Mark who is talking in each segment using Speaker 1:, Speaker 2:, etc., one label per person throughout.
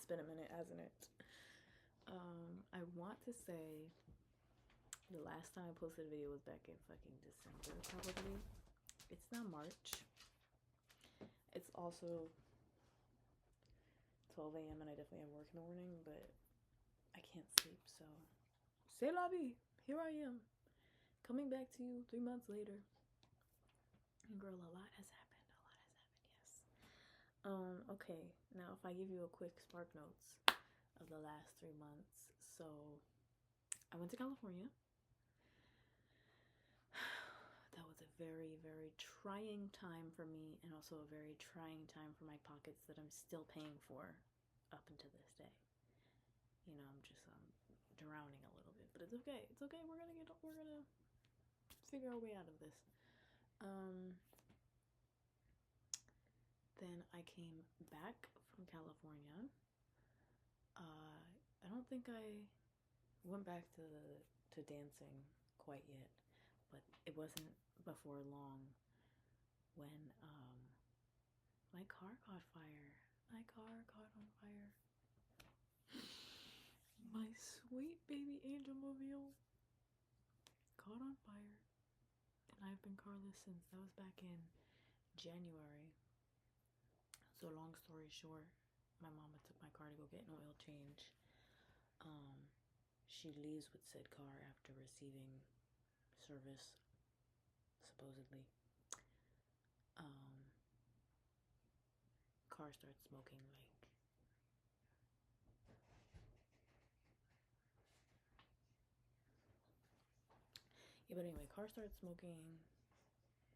Speaker 1: been a minute, hasn't it? I want to say the last time I posted a video was back in fucking December, probably. It's now March. It's also 12 a.m. and I definitely have work in the morning, but I can't sleep, so c'est la vie. Here I am, coming back to you 3 months later. And girl, a lot has happened. A lot has happened, yes. Okay, now if I give you a quick spark notes of the last 3 months. So I went to California. That was a very, very trying time for me, and also a very trying time for my pockets that I'm still paying for up until this day. You know, I'm just drowning a little bit, but it's okay. It's okay. We're gonna figure our way out of this. Then I came back from California. I don't think I went back to dancing quite yet, but it wasn't before long when my car caught fire. My car caught on fire. My sweet baby angel mobile caught on fire, and I've been carless since. That was back in January. So long story short, my mama took my car to go get an oil change. She leaves with said car after receiving service, supposedly. Car starts smoking like but anyway, car starts smoking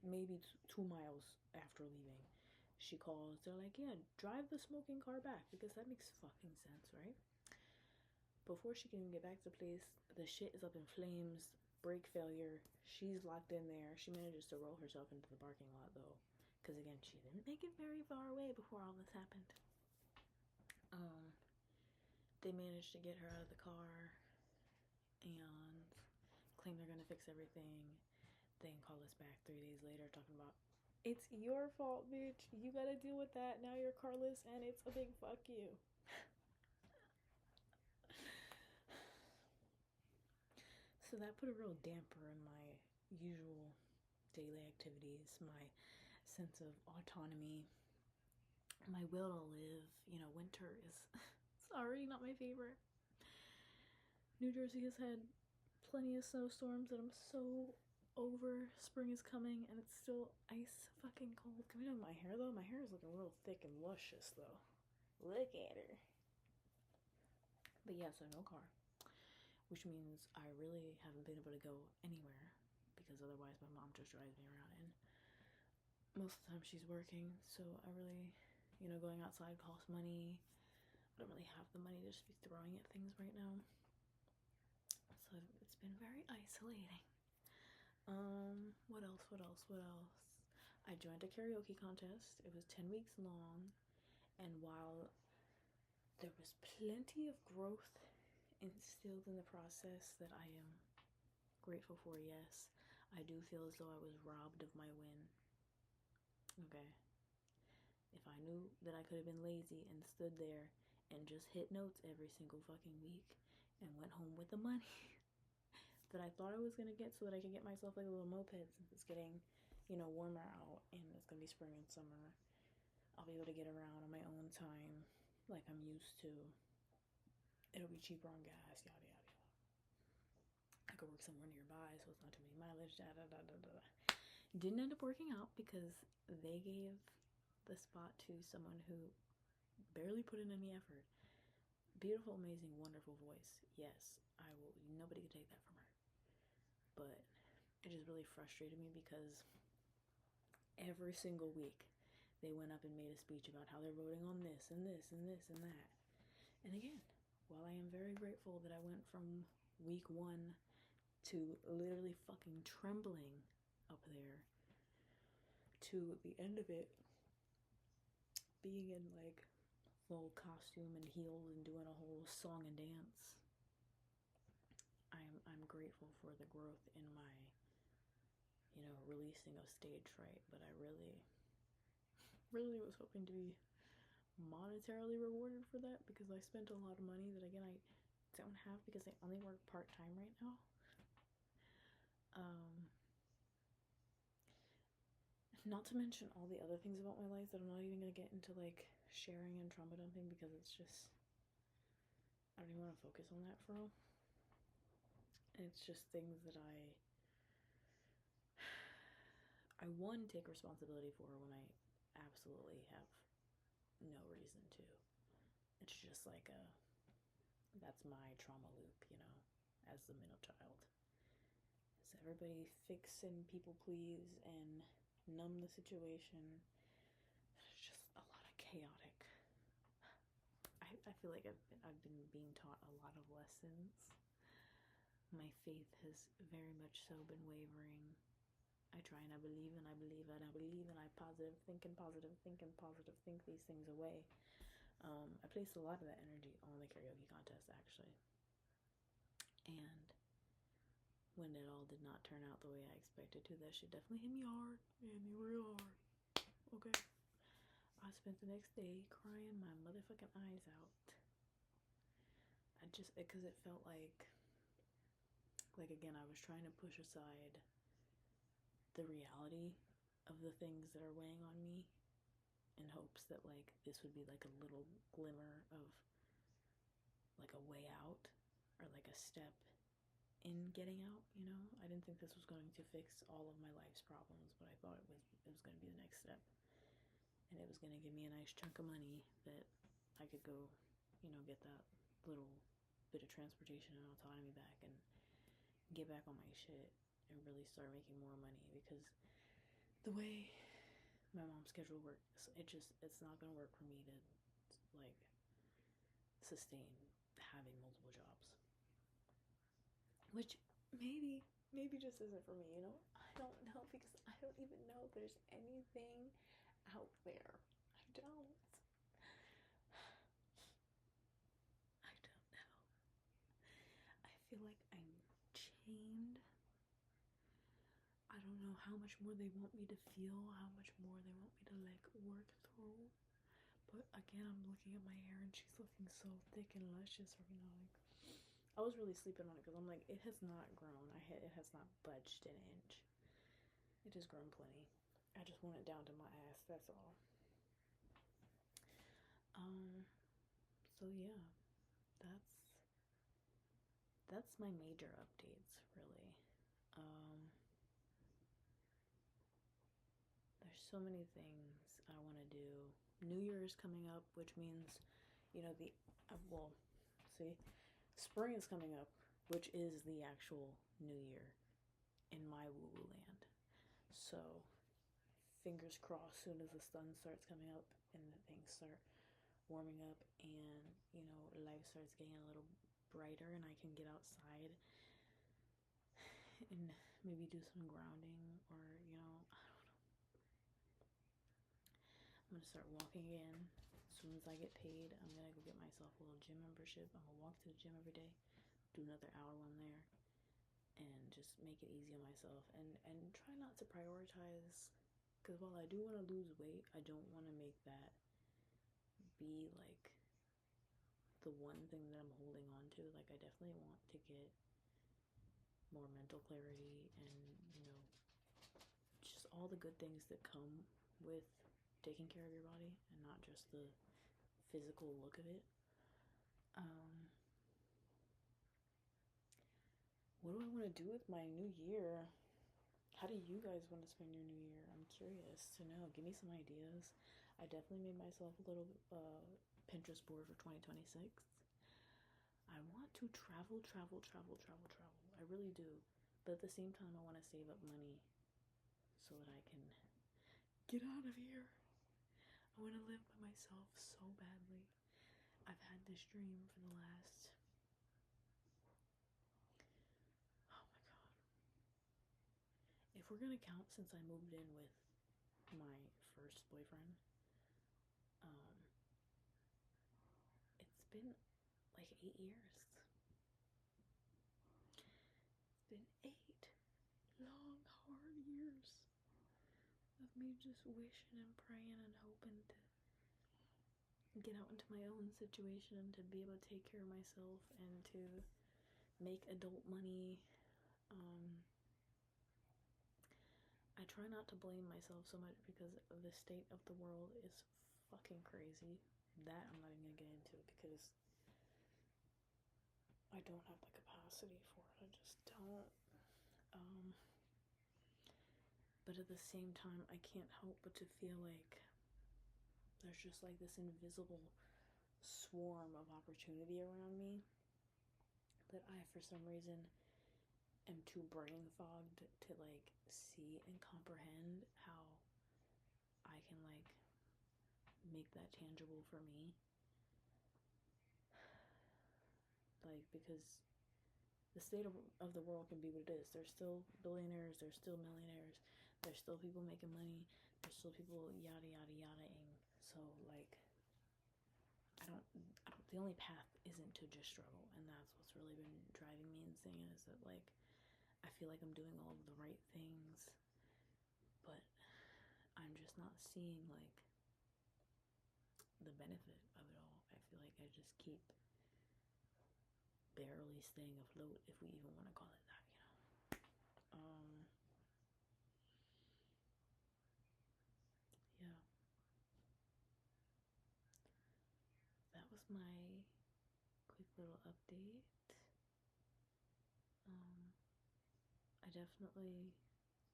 Speaker 1: maybe 2 miles after leaving. She calls, they're like, yeah, drive the smoking car back, because that makes fucking sense, right? Before she can even get back to the place, the shit is up in flames, brake failure, she's locked in there. She manages to roll herself into the parking lot though, because again, she didn't make it very far away before all this happened. They managed to get her out of the car and claim they're gonna fix everything, then call us back 3 days later talking about, it's your fault, bitch, you gotta deal with that, now you're carless and it's a big fuck you. So that put a real damper in my usual daily activities, my sense of autonomy, my will to live. You know, winter is it's already not my favorite. New Jersey has had plenty of snowstorms that I'm so over. Spring is coming and it's still ice fucking cold. Can we talk about my hair though? My hair is looking real thick and luscious though. Look at her. But yeah, so no car, which means I really haven't been able to go anywhere, because otherwise my mom just drives me around, and most of the time she's working, so I really, you know, going outside costs money. I don't really have the money to just be throwing at things right now, so it's been very isolating. What else? I joined a karaoke contest. It was 10 weeks long, and while there was plenty of growth instilled in the process that I am grateful for, yes, I do feel as though I was robbed of my win. Okay. If I knew that I could have been lazy and stood there and just hit notes every single fucking week and went home with the money that I thought I was gonna get, so that I could get myself like a little moped, since it's getting, you know, warmer out and it's gonna be spring and summer, I'll be able to get around on my own time like I'm used to. It'll be cheaper on gas, yada yada yada. I could work somewhere nearby, so it's not too many mileage, da da da da da. Didn't end up working out because they gave the spot to someone who barely put in any effort. Beautiful, amazing, wonderful voice. Yes, I will. Nobody could take that from her. But it just really frustrated me because every single week they went up and made a speech about how they're voting on this and this and this and that. And again, while I am very grateful that I went from week 1 to literally fucking trembling up there to the end of it being in like full costume and heels and doing a whole song and dance, I'm grateful for the growth in my, you know, releasing of stage fright. But I really was hoping to be monetarily rewarded for that because I spent a lot of money that again I don't have because I only work part-time right now. Not to mention all the other things about my life that I'm not even gonna get into, like sharing and trauma dumping, because it's just, I don't even want to focus on that for real. It's just things that I one, take responsibility for when I absolutely have no reason to. It's just like that's my trauma loop, you know, as the middle child. Is everybody fix and people please and numb the situation. It's just a lot of chaotic. I feel like I've been being taught a lot of lessons. My faith has very much so been wavering. I try and I believe and I believe and I believe and I positive think and positive think and positive think these things away. I placed a lot of that energy on the karaoke contest actually. And when it all did not turn out the way I expected to, that shit definitely hit me hard. It hit me real hard. Okay. I spent the next day crying my motherfucking eyes out. Because it felt like again, I was trying to push aside the reality of the things that are weighing on me in hopes that like this would be like a little glimmer of like a way out or like a step in getting out, you know? I didn't think this was going to fix all of my life's problems, but I thought it was going to be the next step. And it was going to give me a nice chunk of money that I could go, you know, get that little bit of transportation and autonomy back and get back on my shit and really start making more money, because the way my mom's schedule works, it's not going to work for me to like sustain having multiple jobs, which maybe just isn't for me, you know? I don't know, because I don't even know if there's anything out there. I don't know. I feel like I'm chained. I don't know how much more they want me to feel, how much more they want me to like work through. But again, I'm looking at my hair and she's looking so thick and luscious right now. Like, I was really sleeping on it because I'm like, it has not grown. It has not budged an inch. It has grown plenty. I just want it down to my ass. That's all. So yeah, that's my major updates, really. There's so many things I want to do. New Year is coming up, which means, you know, spring is coming up, which is the actual New Year in my woo-woo land. So, fingers crossed, soon as the sun starts coming up and the things start warming up and, you know, life starts getting a little brighter and I can get outside and maybe do some grounding, or, you know, I don't know. I'm gonna start walking again. As soon as I get paid, I'm gonna go get myself a little gym membership. I'm gonna walk to the gym every day, do another hour on there, and just make it easy on myself and try not to prioritize, because while I do want to lose weight, I don't want to make that be like the one thing that I'm holding on to. Like, I definitely want to get more mental clarity and, you know, just all the good things that come with taking care of your body and not just the physical look of it. What do I want to do with my new year? How do you guys want to spend your new year? I'm curious to know. Give me some ideas. I definitely made myself a little Pinterest board for 2026. I want to travel. I really do. But at the same time, I want to save up money so that I can get out of here. I want to live by myself so badly. I've had this dream for the last, oh my god. If we're gonna count since I moved in with my first boyfriend, it's been like 8 years. It's been 8 long, hard years of me just wishing and praying and hoping to get out into my own situation, to be able to take care of myself and to make adult money. I try not to blame myself so much because the state of the world is fucking crazy. That I'm not even gonna get into because I don't have the capacity for it. I just don't. But at the same time, I can't help but to feel like there's just like this invisible swarm of opportunity around me that I, for some reason, am too brain fogged to like see and comprehend how I can like make that tangible for me. Like, because the state of the world can be what it is. There's still billionaires, there's still millionaires, there's still people making money, there's still people yada yada yada-ing. So like, I don't, the only path isn't to just struggle, and that's what's really been driving me insane, is that like, I feel like I'm doing all of the right things, but I'm just not seeing like the benefit of it all. I feel like I just keep barely staying afloat, if we even want to call it that, yeah. That was my quick little update. I definitely,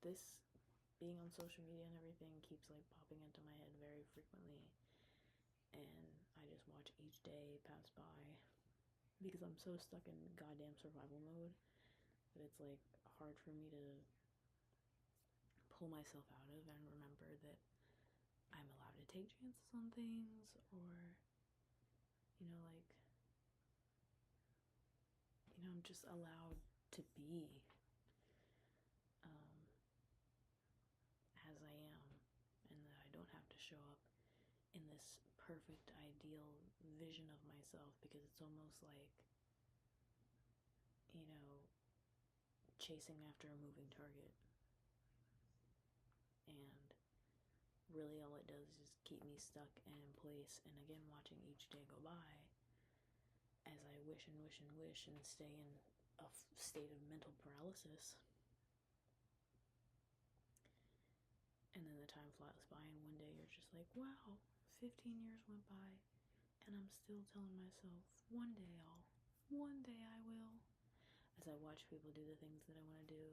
Speaker 1: this being on social media and everything keeps like popping into my head very frequently, and I just watch each day pass by because I'm so stuck in goddamn survival mode that it's like hard for me to pull myself out of and remember that I'm allowed to take chances on things, or like, I'm just allowed to be as I am, and that I don't have to show up in this perfect ideal vision of myself, because it's almost like, chasing after a moving target, and really all it does is keep me stuck and in place, and again watching each day go by as I wish and wish and wish and stay in a state of mental paralysis. And then the time flies by, and one day you're just like, wow, 15 years went by, and I'm still telling myself, one day I will. As I watch people do the things that I want to do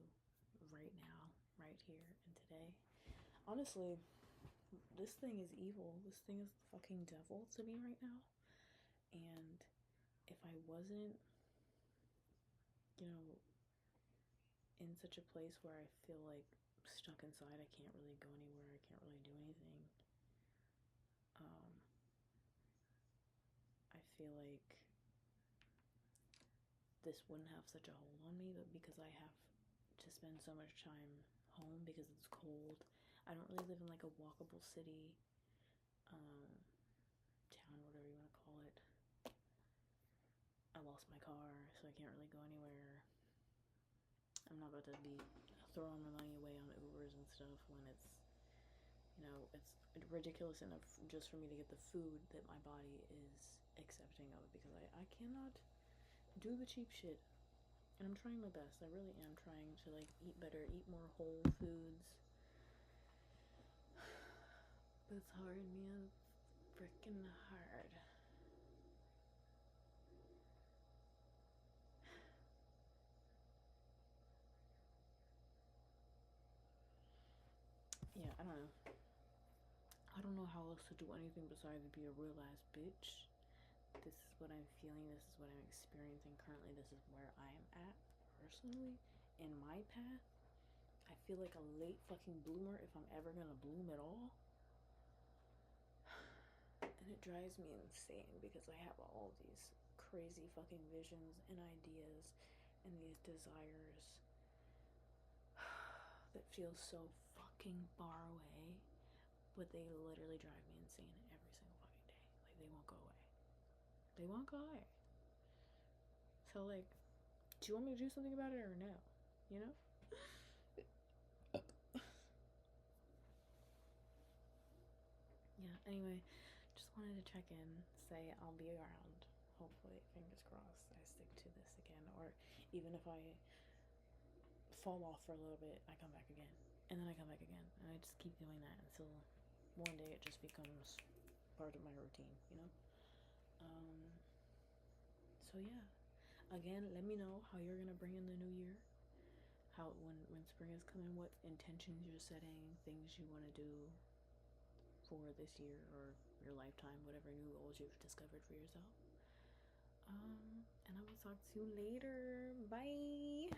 Speaker 1: right now, right here and today. Honestly, this thing is evil. This thing is the fucking devil to me right now. And if I wasn't, in such a place where I feel like stuck inside, I can't really go anywhere, I can't really do anything, I feel like this wouldn't have such a hold on me. But because I have to spend so much time home because it's cold, I don't really live in like a walkable city, town, whatever you want to call it. I lost my car, so I can't really go anywhere. I'm not about to be throwing my money away on Ubers and stuff when it's ridiculous enough just for me to get the food that my body is accepting of, because I cannot do the cheap shit. And I'm trying my best. I really am trying to like eat better, eat more whole foods. But it's hard, man. Freaking hard. Yeah, I don't know. I don't know how else to do anything besides be a real ass bitch. This is what I'm feeling. This is what I'm experiencing currently. This is where I am at personally in my path. I feel like a late fucking bloomer if I'm ever gonna bloom at all. And it drives me insane because I have all these crazy fucking visions and ideas and these desires that feel so fucking far away, but they literally drive me insane every single fucking day. Like, they won't go away. They won't go away. So, like, do you want me to do something about it or no? You know? Yeah, anyway, just wanted to check in, say I'll be around. Hopefully, fingers crossed, I stick to this again. Or even if I fall off for a little bit, I come back again. And then I come back again. And I just keep doing that until one day it just becomes part of my routine, you know? So yeah. Again, let me know how you're gonna bring in the new year. How when spring is coming, what intentions you're setting, things you want to do for this year or your lifetime, whatever new goals you've discovered for yourself. And I will talk to you later. Bye.